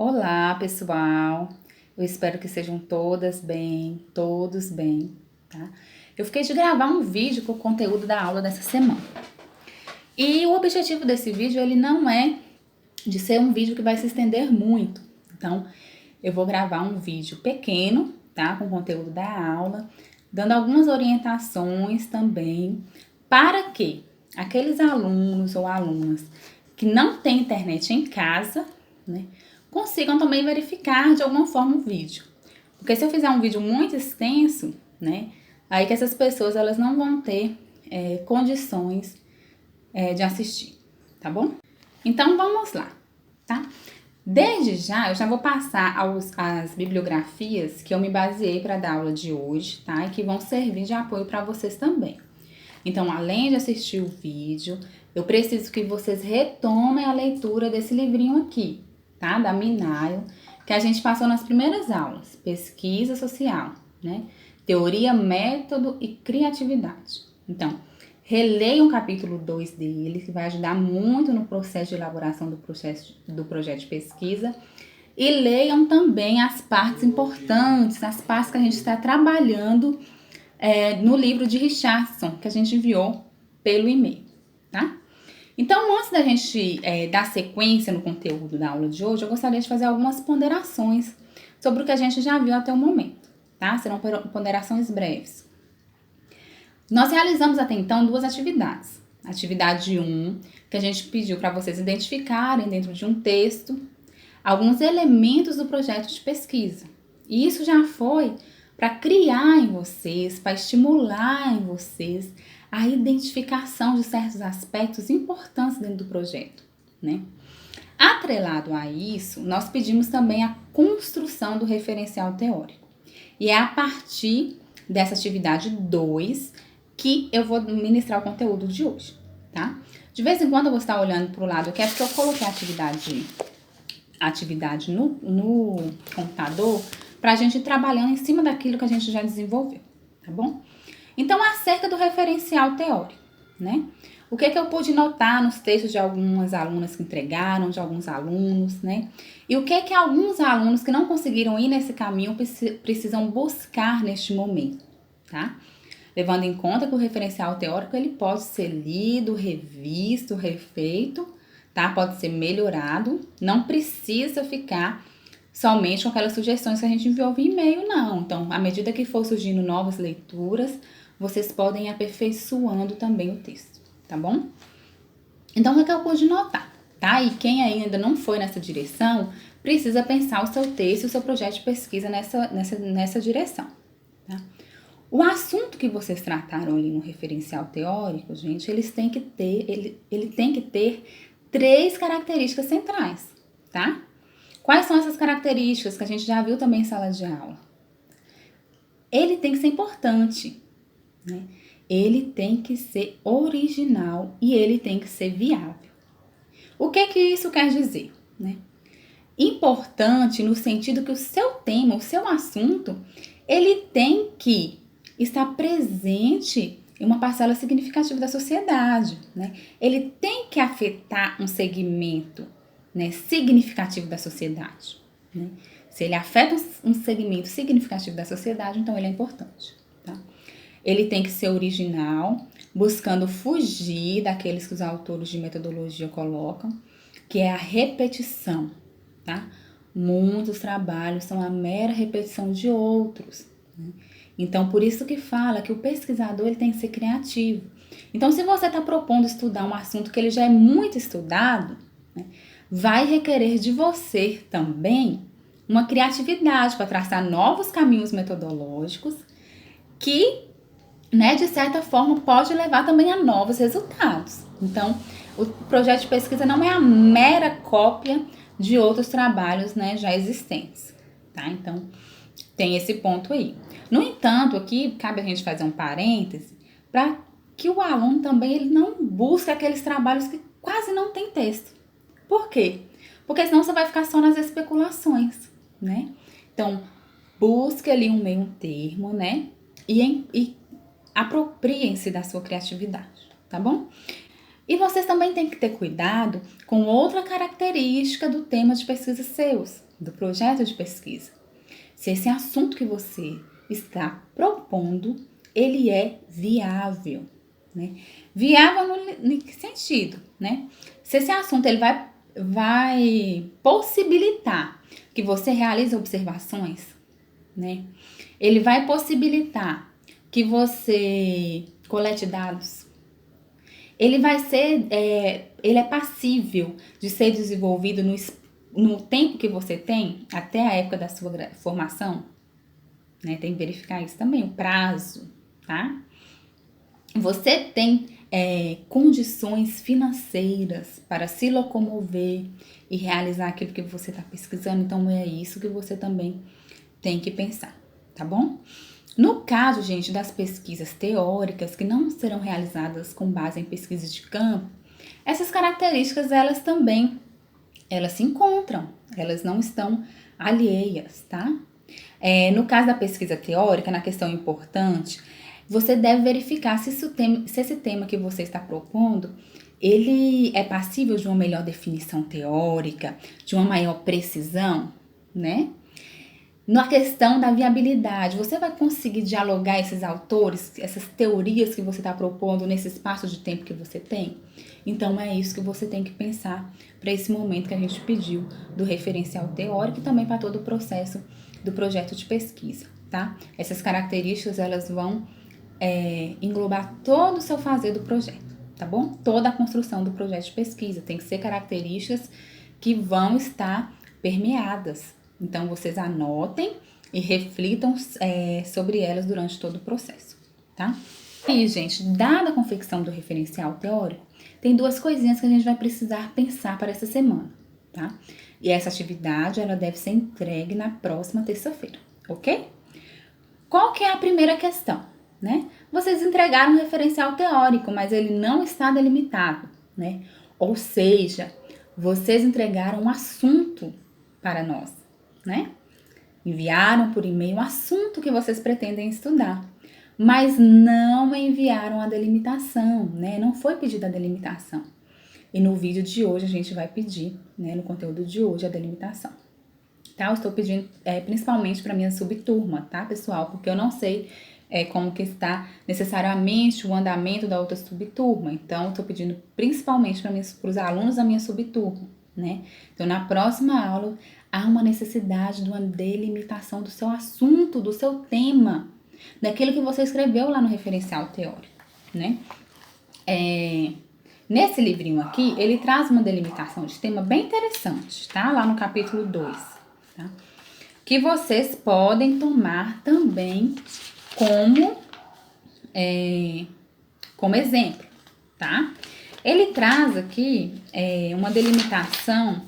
Olá, pessoal. Eu espero que sejam todos bem, tá? Eu fiquei de gravar um vídeo com o conteúdo da aula dessa semana. E o objetivo desse vídeo, ele não é de ser um vídeo que vai se estender muito. Então, eu vou gravar um vídeo pequeno, tá? Com o conteúdo da aula, dando algumas orientações também para que aqueles alunos ou alunas que não têm internet em casa, né, consigam também verificar de alguma forma o vídeo. Porque se eu fizer um vídeo muito extenso, né, aí que essas pessoas elas não vão ter condições de assistir, tá bom? Então vamos lá, tá? Desde já, eu já vou passar as bibliografias que eu me baseei para dar aula de hoje, tá? E que vão servir de apoio para vocês também. Então, além de assistir o vídeo, eu preciso que vocês retomem a leitura desse livrinho aqui, tá? Da Minayo, que a gente passou nas primeiras aulas. Pesquisa social, né? Teoria, método e criatividade. Então, releiam o capítulo 2 dele, que vai ajudar muito no processo de elaboração do projeto de pesquisa. E leiam também as partes importantes, as partes que a gente está trabalhando no livro de Richardson, que a gente enviou pelo e-mail, tá? Então, antes da gente dar sequência no conteúdo da aula de hoje, eu gostaria de fazer algumas ponderações sobre o que a gente já viu até o momento, tá? Serão ponderações breves. Nós realizamos até então duas atividades. Atividade 1, que a gente pediu para vocês identificarem dentro de um texto alguns elementos do projeto de pesquisa. E isso já foi para criar em vocês, para estimular em vocês a identificação de certos aspectos importantes dentro do projeto, né? Atrelado a isso, nós pedimos também a construção do referencial teórico. E é a partir dessa atividade 2 que eu vou ministrar o conteúdo de hoje, tá? De vez em quando eu vou estar olhando para o lado aqui, é porque eu coloquei a atividade no computador para a gente ir trabalhando em cima daquilo que a gente já desenvolveu, tá bom? Então, acerca do referencial teórico, né? O que eu pude notar nos textos de algumas alunas que entregaram, de alguns alunos, né? E o que alguns alunos que não conseguiram ir nesse caminho precisam buscar neste momento, tá? Levando em conta que o referencial teórico, ele pode ser lido, revisto, refeito, tá? Pode ser melhorado, não precisa ficar somente com aquelas sugestões que a gente enviou via e-mail, não. Então, à medida que for surgindo novas leituras, vocês podem ir aperfeiçoando também o texto, tá bom? Então, o que eu pude notar, tá? E quem ainda não foi nessa direção, precisa pensar o seu texto e o seu projeto de pesquisa nessa direção, tá? O assunto que vocês trataram ali no referencial teórico, gente, ele tem que ter 3 características centrais, tá? Quais são essas características que a gente já viu também em sala de aula? Ele tem que ser importante, né? Ele tem que ser original e ele tem que ser viável. O que isso quer dizer, né? Importante no sentido que o seu tema, o seu assunto, ele tem que estar presente em uma parcela significativa da sociedade, né? Ele tem que afetar um segmento, né, significativo da sociedade, né? Se ele afeta um segmento significativo da sociedade, então ele é importante, tá? Ele tem que ser original, buscando fugir daqueles que os autores de metodologia colocam, que é a repetição, tá? Muitos trabalhos são a mera repetição de outros, né? Então, por isso que fala que o pesquisador ele tem que ser criativo. Então, se você está propondo estudar um assunto que ele já é muito estudado, né, vai requerer de você também uma criatividade para traçar novos caminhos metodológicos que, né, de certa forma, pode levar também a novos resultados. Então, o projeto de pesquisa não é a mera cópia de outros trabalhos, né, já existentes, tá? Então, tem esse ponto aí. No entanto, aqui cabe a gente fazer um parêntese para que o aluno também ele não busque aqueles trabalhos que quase não tem texto. Por quê? Porque senão você vai ficar só nas especulações, né? Então, busque ali um meio termo, né? E apropriem-se da sua criatividade, tá bom? E vocês também têm que ter cuidado com outra característica do tema de pesquisa seus, do projeto de pesquisa. Se esse assunto que você está propondo, ele é viável, né? Viável no que sentido, né? Se esse assunto ele vai possibilitar que você realize observações, né? Ele vai possibilitar que você colete dados. Ele é passível de ser desenvolvido no tempo que você tem, até a época da sua formação, né? Tem que verificar isso também, o prazo, tá? Você tem condições financeiras para se locomover e realizar aquilo que você está pesquisando, então é isso que você também tem que pensar, tá bom? No caso, gente, das pesquisas teóricas que não serão realizadas com base em pesquisas de campo, essas características elas se encontram, elas não estão alheias, tá? No caso da pesquisa teórica, na questão importante, você deve verificar se esse tema que você está propondo, ele é passível de uma melhor definição teórica, de uma maior precisão, né? Na questão da viabilidade, você vai conseguir dialogar esses autores, essas teorias que você está propondo nesse espaço de tempo que você tem? Então, é isso que você tem que pensar para esse momento que a gente pediu do referencial teórico e também para todo o processo do projeto de pesquisa, tá? Essas características, elas vão englobar todo o seu fazer do projeto, tá bom? Toda a construção do projeto de pesquisa tem que ser características que vão estar permeadas. Então, vocês anotem e reflitam sobre elas durante todo o processo, tá? E, gente, dada a confecção do referencial teórico, tem duas coisinhas que a gente vai precisar pensar para essa semana, tá? E essa atividade, ela deve ser entregue na próxima terça-feira, ok? Qual que é a primeira questão, né? Vocês entregaram um referencial teórico, mas ele não está delimitado, né? Ou seja, vocês entregaram um assunto para nós, né? Enviaram por e-mail o assunto que vocês pretendem estudar, mas não enviaram a delimitação, né? Não foi pedida a delimitação. E no vídeo de hoje a gente vai pedir, né, no conteúdo de hoje, a delimitação. Tá? Eu estou pedindo principalmente para minha subturma, tá, pessoal? Porque eu não sei como que está necessariamente o andamento da outra subturma. Então, eu estou pedindo principalmente para os alunos da minha subturma, né? Então, na próxima aula, há uma necessidade de uma delimitação do seu assunto, do seu tema, daquilo que você escreveu lá no referencial teórico, né? Nesse livrinho aqui, ele traz uma delimitação de tema bem interessante, tá? Lá no capítulo 2, tá? Que vocês podem tomar também como exemplo, tá? Ele traz aqui uma delimitação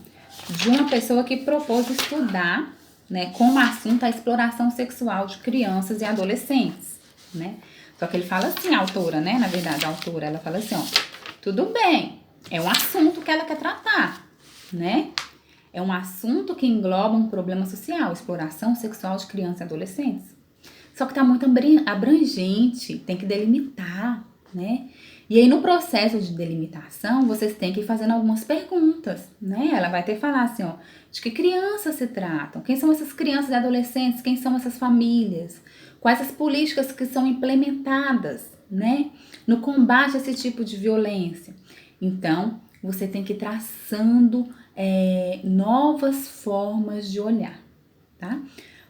de uma pessoa que propôs estudar, né, como assunto a exploração sexual de crianças e adolescentes, né? Só que ele fala assim, a autora, né? Na verdade, a autora, ela fala assim, ó, tudo bem, é um assunto que ela quer tratar, né? É um assunto que engloba um problema social, exploração sexual de crianças e adolescentes. Só que tá muito abrangente, tem que delimitar, né? E aí, no processo de delimitação, vocês têm que ir fazendo algumas perguntas, né? Ela vai ter que falar assim, ó, de que crianças se tratam? Quem são essas crianças e adolescentes? Quem são essas famílias? Quais as políticas que são implementadas, né, no combate a esse tipo de violência? Então, você tem que ir traçando novas formas de olhar, tá?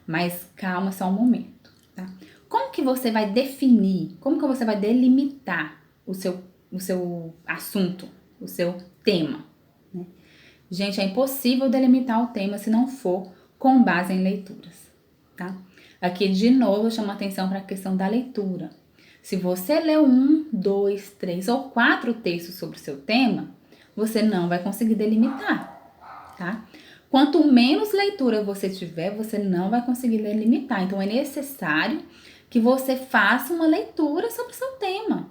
Mas calma só um momento, tá? Como que você vai definir, como que você vai delimitar o seu assunto, o seu tema, né? Gente, é impossível delimitar o tema se não for com base em leituras, tá? Aqui, de novo, eu chamo a atenção para a questão da leitura. Se você leu 1, 2, 3 ou 4 textos sobre o seu tema, você não vai conseguir delimitar, tá? Quanto menos leitura você tiver, você não vai conseguir delimitar. Então, é necessário que você faça uma leitura sobre o seu tema,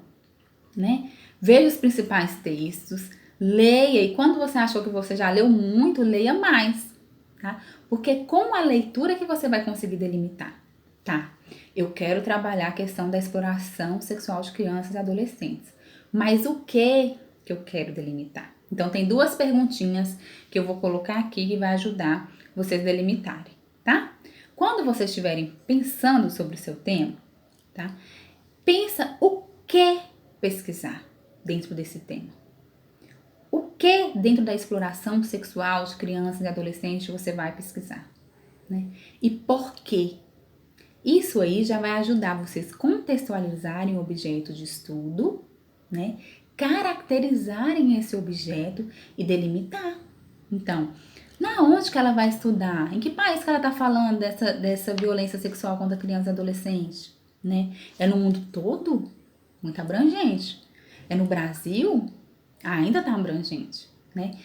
né? Veja os principais textos, leia, e quando você achou que você já leu muito, leia mais, tá? Porque com a leitura que você vai conseguir delimitar, tá? Eu quero trabalhar a questão da exploração sexual de crianças e adolescentes, mas o que que eu quero delimitar? Então, tem 2 perguntinhas que eu vou colocar aqui que vai ajudar vocês a delimitarem, tá? Quando vocês estiverem pensando sobre o seu tema, tá? Pensa o que pesquisar dentro desse tema. O que dentro da exploração sexual de crianças e adolescentes você vai pesquisar, né? E por quê? Isso aí já vai ajudar vocês contextualizarem o objeto de estudo, né? Caracterizarem esse objeto e delimitar. Então, na onde que ela vai estudar? Em que país que ela está falando dessa violência sexual contra criança e adolescente, né? É no mundo todo? Muito abrangente. É no Brasil? Ainda está abrangente, né?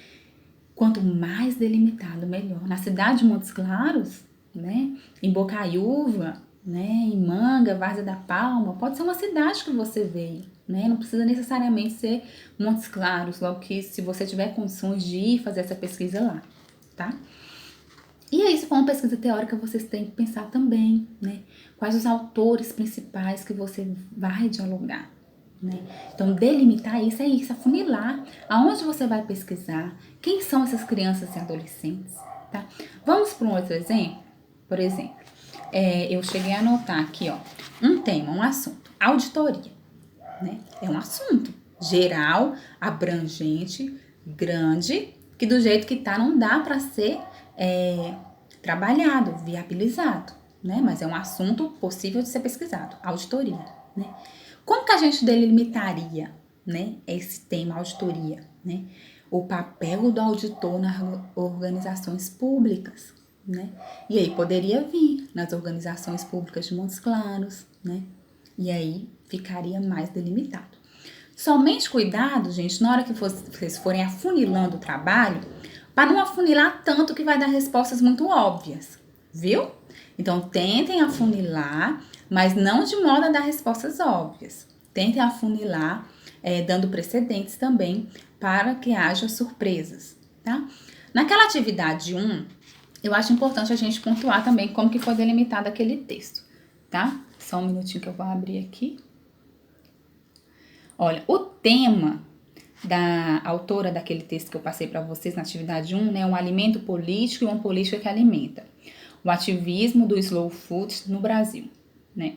Quanto mais delimitado, melhor. Na cidade de Montes Claros, né? Em Bocaiúva, né? Em Manga, Várzea da Palma, pode ser uma cidade que você veio, né? Não precisa necessariamente ser Montes Claros, logo que se você tiver condições de ir fazer essa pesquisa lá, tá? E aí, se for uma pesquisa teórica, vocês têm que pensar também, né? Quais os autores principais que você vai dialogar, né? Então, delimitar isso é isso, afunilar. Aonde você vai pesquisar? Quem são essas crianças e adolescentes, tá? Vamos para um outro exemplo? Por exemplo, eu cheguei a anotar aqui, ó, um tema, um assunto, auditoria, né? É um assunto geral, abrangente, grande, que do jeito que tá não dá para ser trabalhado, viabilizado, né? Mas é um assunto possível de ser pesquisado, auditoria, né? Como que a gente delimitaria, né, esse tema auditoria, né? O papel do auditor nas organizações públicas, né? E aí poderia vir nas organizações públicas de Montes Claros, né? E aí ficaria mais delimitado. Somente cuidado, gente, na hora que vocês forem afunilando o trabalho, para não afunilar tanto que vai dar respostas muito óbvias, viu? Então, tentem afunilar, mas não de modo a dar respostas óbvias. Tentem afunilar, dando precedentes também para que haja surpresas, tá? Naquela atividade 1, eu acho importante a gente pontuar também como que foi delimitado aquele texto, tá? Só um minutinho que eu vou abrir aqui. Olha, o tema da autora daquele texto que eu passei para vocês na atividade 1, né, um alimento político e uma política que alimenta. O ativismo do slow food no Brasil, né?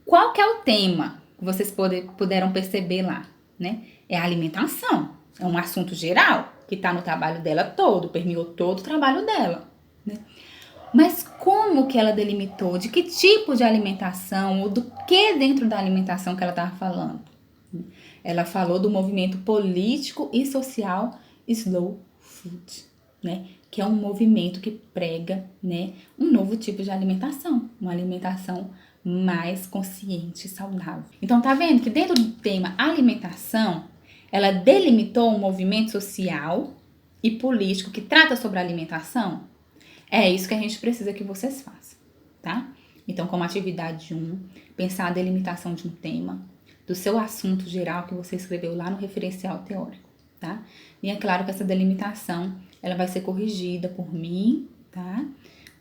Qual que é o tema que vocês puderam perceber lá, né? É a alimentação. É um assunto geral que está no trabalho dela todo, permeou todo o trabalho dela, né? Mas como que ela delimitou? De que tipo de alimentação ou do que dentro da alimentação que ela estava falando? Ela falou do movimento político e social Slow Food, né? Que é um movimento que prega, né, um novo tipo de alimentação, uma alimentação mais consciente e saudável. Então, tá vendo que dentro do tema alimentação, ela delimitou um movimento social e político que trata sobre a alimentação? É isso que a gente precisa que vocês façam, tá? Então, como atividade 1, pensar a delimitação de um tema, do seu assunto geral que você escreveu lá no referencial teórico, tá? E é claro que essa delimitação, ela vai ser corrigida por mim, tá?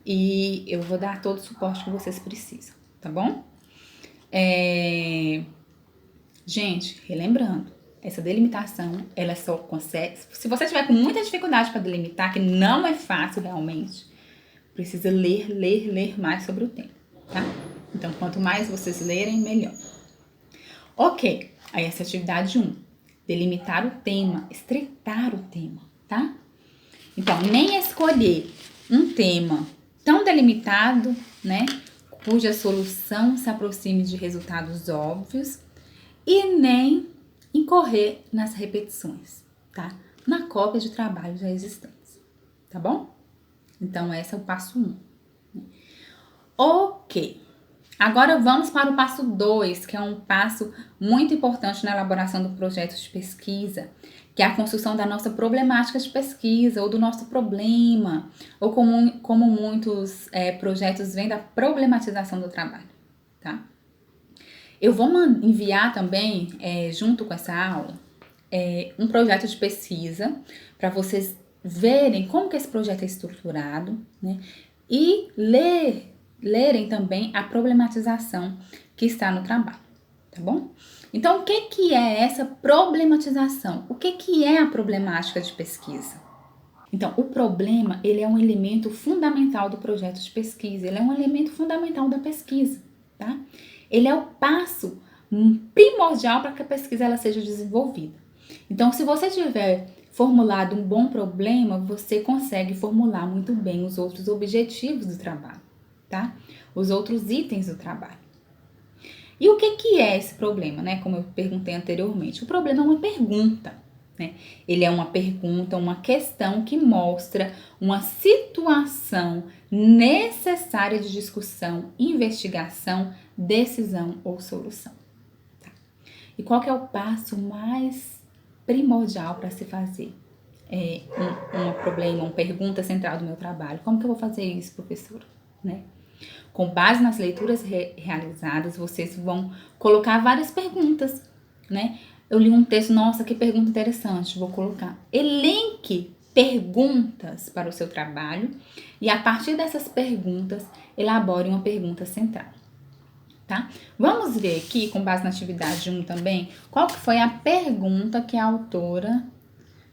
E eu vou dar todo o suporte que vocês precisam, tá bom? Gente, relembrando, essa delimitação, ela só consegue... Se você tiver com muita dificuldade para delimitar, que não é fácil realmente, precisa ler mais sobre o tema, tá? Então, quanto mais vocês lerem, melhor. Ok, aí essa atividade 1, delimitar o tema, estreitar o tema, tá? Então, nem escolher um tema tão delimitado, né, cuja solução se aproxime de resultados óbvios e nem incorrer nas repetições, tá? Na cópia de trabalhos já existentes, tá bom? Então, esse é o passo 1. Ok. Agora vamos para o passo 2, que é um passo muito importante na elaboração do projeto de pesquisa, que é a construção da nossa problemática de pesquisa, ou do nosso problema, ou como muitos projetos vêm da problematização do trabalho, tá? Eu vou enviar também, junto com essa aula, um projeto de pesquisa, para vocês verem como que esse projeto é estruturado, né? E lerem também a problematização que está no trabalho, tá bom? Então, o que que é essa problematização? O que que é a problemática de pesquisa? Então, o problema, ele é um elemento fundamental do projeto de pesquisa, ele é um elemento fundamental da pesquisa, tá? Ele é o passo primordial para que a pesquisa ela seja desenvolvida. Então, se você tiver formulado um bom problema, você consegue formular muito bem os outros objetivos do trabalho, tá? Os outros itens do trabalho. E o que é esse problema, né? Como eu perguntei anteriormente, o problema é uma pergunta, né? Ele é uma pergunta, uma questão que mostra uma situação necessária de discussão, investigação, decisão ou solução. Tá? E qual que é o passo mais primordial para se fazer? Um problema, uma pergunta central do meu trabalho. Como que eu vou fazer isso, professora? Né? Com base nas leituras realizadas, vocês vão colocar várias perguntas, né? Eu li um texto, nossa, que pergunta interessante, vou colocar. Elenque perguntas para o seu trabalho e a partir dessas perguntas, elabore uma pergunta central, tá? Vamos ver aqui, com base na atividade 1 também, qual que foi a pergunta que a autora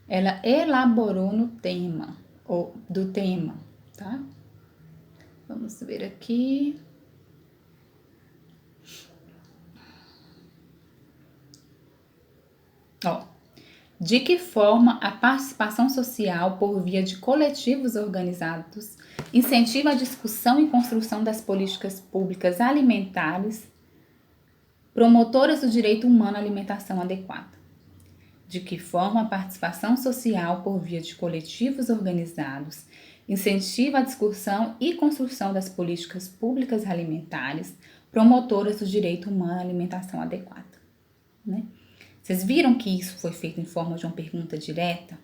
ela elaborou no tema, ou do tema, tá? Vamos ver aqui. Ó, de que forma a participação social por via de coletivos organizados incentiva a discussão e construção das políticas públicas alimentares promotoras do direito humano à alimentação adequada? De que forma a participação social por via de coletivos organizados incentiva a discussão e construção das políticas públicas alimentares promotoras do direito humano à alimentação adequada, né? Vocês viram que isso foi feito em forma de uma pergunta direta,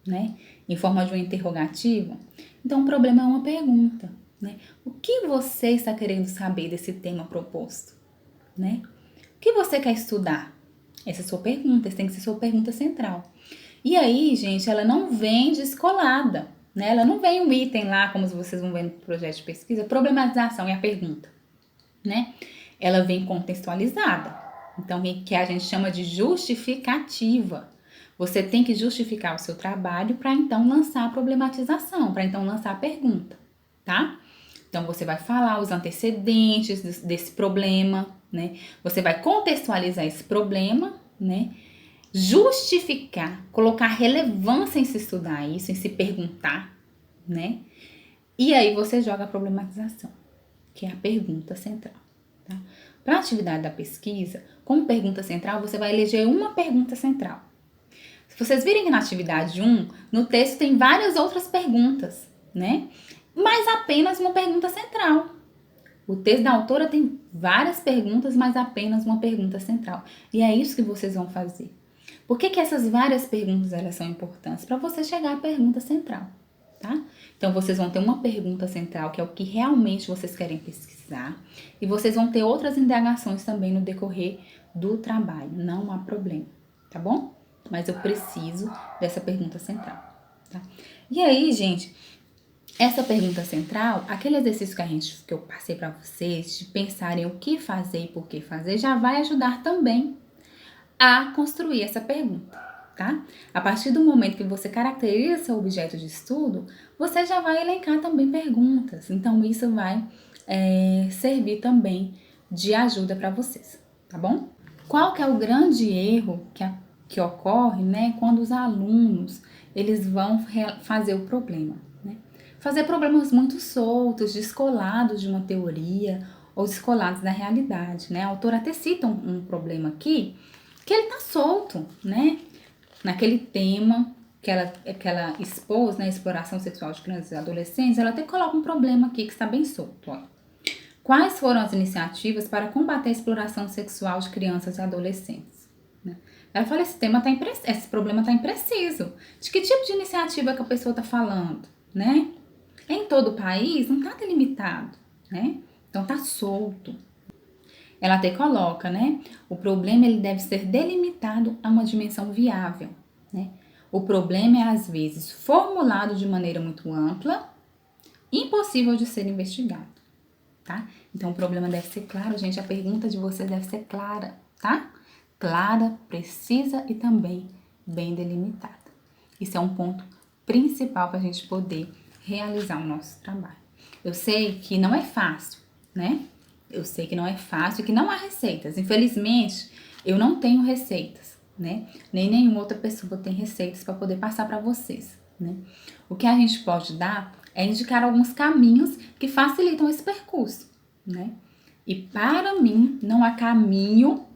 né? Em forma de uma interrogativa? Então, o problema é uma pergunta, né? O que você está querendo saber desse tema proposto, né? O que você quer estudar? Essa é a sua pergunta, essa tem que ser sua pergunta central. E aí, gente, ela não vem descolada, né? Ela não vem um item lá, como vocês vão ver no projeto de pesquisa, problematização é a pergunta, né? Ela vem contextualizada. Então, que a gente chama de justificativa. Você tem que justificar o seu trabalho para então lançar a problematização, para então lançar a pergunta, tá? Então, você vai falar os antecedentes desse problema, né? Você vai contextualizar esse problema, né? Justificar, colocar relevância em se estudar isso, em se perguntar, né? E aí você joga a problematização, que é a pergunta central, tá? Para a atividade da pesquisa, como pergunta central, você vai eleger uma pergunta central. Se vocês virem que na atividade 1, no texto tem várias outras perguntas, né? Mas apenas uma pergunta central. O texto da autora tem várias perguntas, mas apenas uma pergunta central. E é isso que vocês vão fazer. Por que essas várias perguntas elas são importantes? Para você chegar à pergunta central, tá? Então, vocês vão ter uma pergunta central, que é o que realmente vocês querem pesquisar, e vocês vão ter outras indagações também no decorrer do trabalho, não há problema, tá bom? Mas eu preciso dessa pergunta central, tá? E aí, gente, essa pergunta central, aquele exercício que eu passei para vocês, de pensarem o que fazer e por que fazer, já vai ajudar também a construir essa pergunta, tá? A partir do momento que você caracteriza seu objeto de estudo, você já vai elencar também perguntas. Então, isso vai servir também de ajuda para vocês, tá bom? Qual que é o grande erro que ocorre, né, quando os alunos eles vão fazer o problema, né? Fazer problemas muito soltos, descolados de uma teoria ou descolados da realidade, né? A autora até cita um problema aqui, que ele tá solto, né? Naquele tema que ela expôs, né? Exploração sexual de crianças e adolescentes, ela até coloca um problema aqui que está bem solto, ó. Quais foram as iniciativas para combater a exploração sexual de crianças e adolescentes? Né? Ela fala, esse problema está impreciso. De que tipo de iniciativa que a pessoa está falando, né? Em todo o país não está delimitado, né? Então tá solto. Ela até coloca, né? O problema ele deve ser delimitado a uma dimensão viável, né? O problema é às vezes formulado de maneira muito ampla, impossível de ser investigado, tá? Então o problema deve ser claro, gente. A pergunta de vocês deve ser clara, tá? clara, precisa e também bem delimitada. Isso é um ponto principal para a gente poder realizar o nosso trabalho. Eu sei que não é fácil, né? Eu sei que não é fácil e que não há receitas. Infelizmente, eu não tenho receitas, né? Nem nenhuma outra pessoa tem receitas para poder passar para vocês, né? O que a gente pode dar é indicar alguns caminhos que facilitam esse percurso, né? E para mim, não há caminho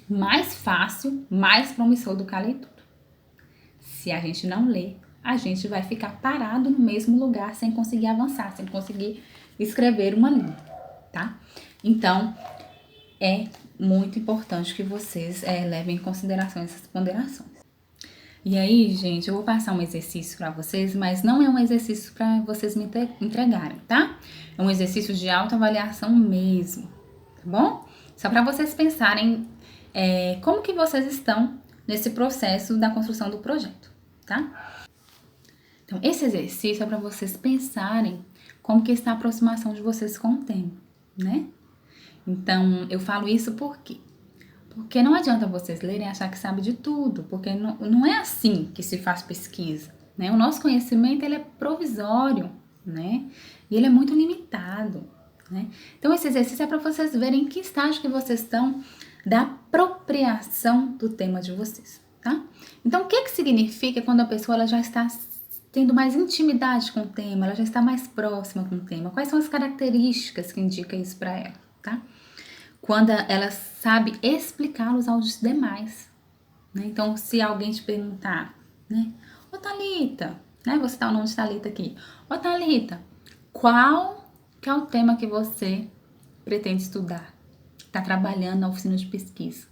mais fácil, mais promissor do que a leitura. Se a gente não lê, a gente vai ficar parado no mesmo lugar sem conseguir avançar, sem conseguir escrever uma linha, tá? Então, é muito importante que vocês levem em consideração essas ponderações. E aí, gente, eu vou passar um exercício para vocês, mas não é um exercício para vocês me entregarem, tá? É um exercício de autoavaliação mesmo, tá bom? Só para vocês pensarem como que vocês estão nesse processo da construção do projeto, tá? Então, esse exercício é para vocês pensarem como que está a aproximação de vocês com o tema, né? Então, eu falo isso por quê? Porque não adianta vocês lerem e achar que sabe de tudo, porque não é assim que se faz pesquisa, né? O nosso conhecimento, ele é provisório, né? E ele é muito limitado, né? Então, esse exercício é para vocês verem em que estágio que vocês estão da apropriação do tema de vocês, tá? Então, o que significa quando a pessoa ela já está tendo mais intimidade com o tema, ela já está mais próxima com o tema? Quais são as características que indicam isso para ela, tá? Quando ela sabe explicá-los aos demais, né? Então, se alguém te perguntar, né? Ô Thalita, né? Vou citar o nome de Thalita aqui. Ô Thalita, qual que é o tema que você pretende estudar? Está trabalhando na oficina de pesquisa.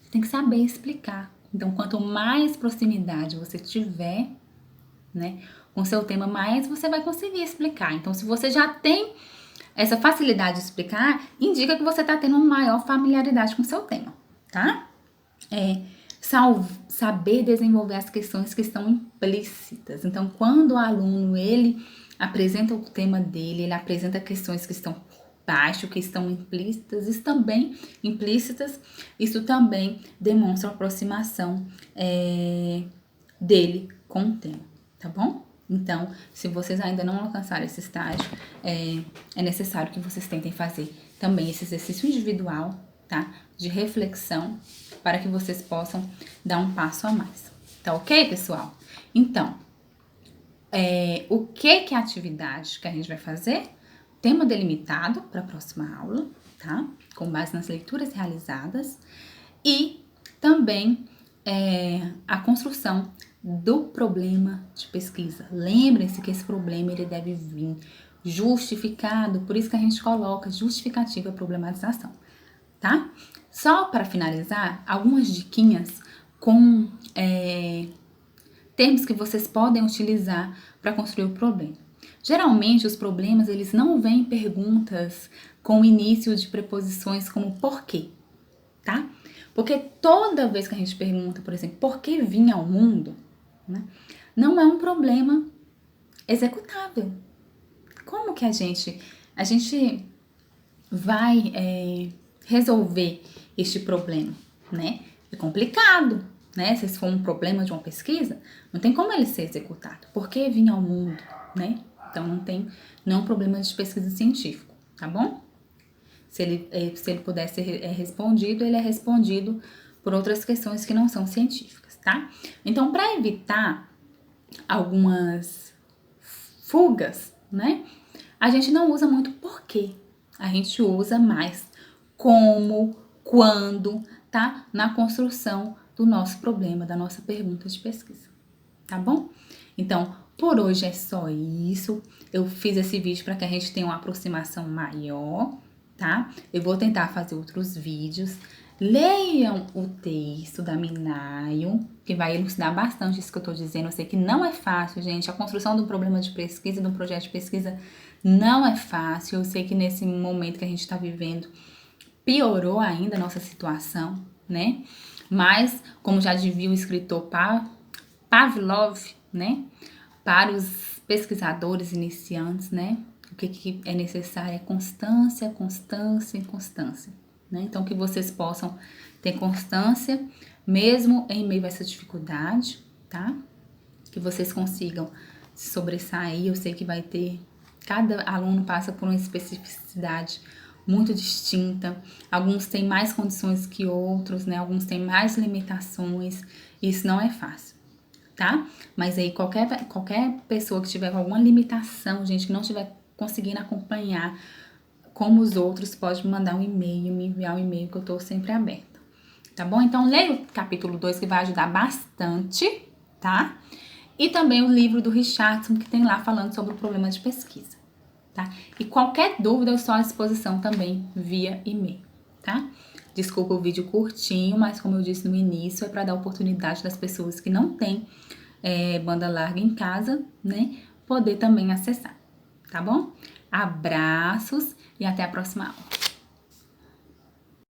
Você tem que saber explicar. Então, quanto mais proximidade você tiver, né, com o seu tema, mais você vai conseguir explicar. Então, se você já tem essa facilidade de explicar, indica que você está tendo uma maior familiaridade com o seu tema, tá? Saber desenvolver as questões que estão implícitas. Então, quando o aluno, ele apresenta o tema dele, ele apresenta questões que estão por baixo, que estão implícitas, isso também demonstra a aproximação dele com o tema, tá bom? Então, se vocês ainda não alcançaram esse estágio, é necessário que vocês tentem fazer também esse exercício individual, tá? De reflexão, para que vocês possam dar um passo a mais. Tá ok, pessoal? Então, o que é a atividade que a gente vai fazer? Tema delimitado para a próxima aula, tá? Com base nas leituras realizadas. E também a construção do problema de pesquisa. Lembrem-se que esse problema ele deve vir justificado, por isso que a gente coloca justificativa problematização, tá? Só para finalizar, algumas diquinhas com termos que vocês podem utilizar para construir o problema. Geralmente, os problemas, eles não vêm em perguntas com início de preposições como porquê, tá? Porque toda vez que a gente pergunta, por exemplo, por que vim ao mundo, né, não é um problema executável. Como que a gente vai resolver este problema, né? É complicado, né? Se for um problema de uma pesquisa, não tem como ele ser executado. Por que vim ao mundo, né? Então, não é um problema de pesquisa científica, tá bom? Se ele puder ser respondido, ele é respondido por outras questões que não são científicas, tá? Então, para evitar algumas fugas, né? A gente não usa muito porquê. A gente usa mais como, quando, tá? Na construção do nosso problema, da nossa pergunta de pesquisa, tá bom? Então, por hoje é só isso. Eu fiz esse vídeo para que a gente tenha uma aproximação maior, tá? Eu vou tentar fazer outros vídeos. Leiam o texto da Minayo, que vai elucidar bastante isso que eu tô dizendo. Eu sei que não é fácil, gente. A construção do problema de pesquisa, de um projeto de pesquisa, não é fácil. Eu sei que nesse momento que a gente tá vivendo, piorou ainda a nossa situação, né? Mas, como já dizia o escritor Pavlov, né? Para os pesquisadores iniciantes, né? O que é necessário é constância, constância e constância, né? Então, que vocês possam ter constância, mesmo em meio a essa dificuldade, tá? Que vocês consigam se sobressair. Eu sei que vai ter, cada aluno passa por uma especificidade muito distinta. Alguns têm mais condições que outros, né? Alguns têm mais limitações. Isso não é fácil, tá? Mas aí qualquer pessoa que tiver com alguma limitação, gente, que não estiver conseguindo acompanhar como os outros, pode me mandar um e-mail, me enviar um e-mail que eu tô sempre aberta, tá bom? Então leia o capítulo 2 que vai ajudar bastante, tá? E também o livro do Richardson que tem lá falando sobre o problema de pesquisa, tá? E qualquer dúvida eu estou à disposição também via e-mail, tá? Desculpa o vídeo curtinho, mas como eu disse no início, é para dar oportunidade das pessoas que não têm banda larga em casa, né, poder também acessar, tá bom? Abraços e até a próxima aula.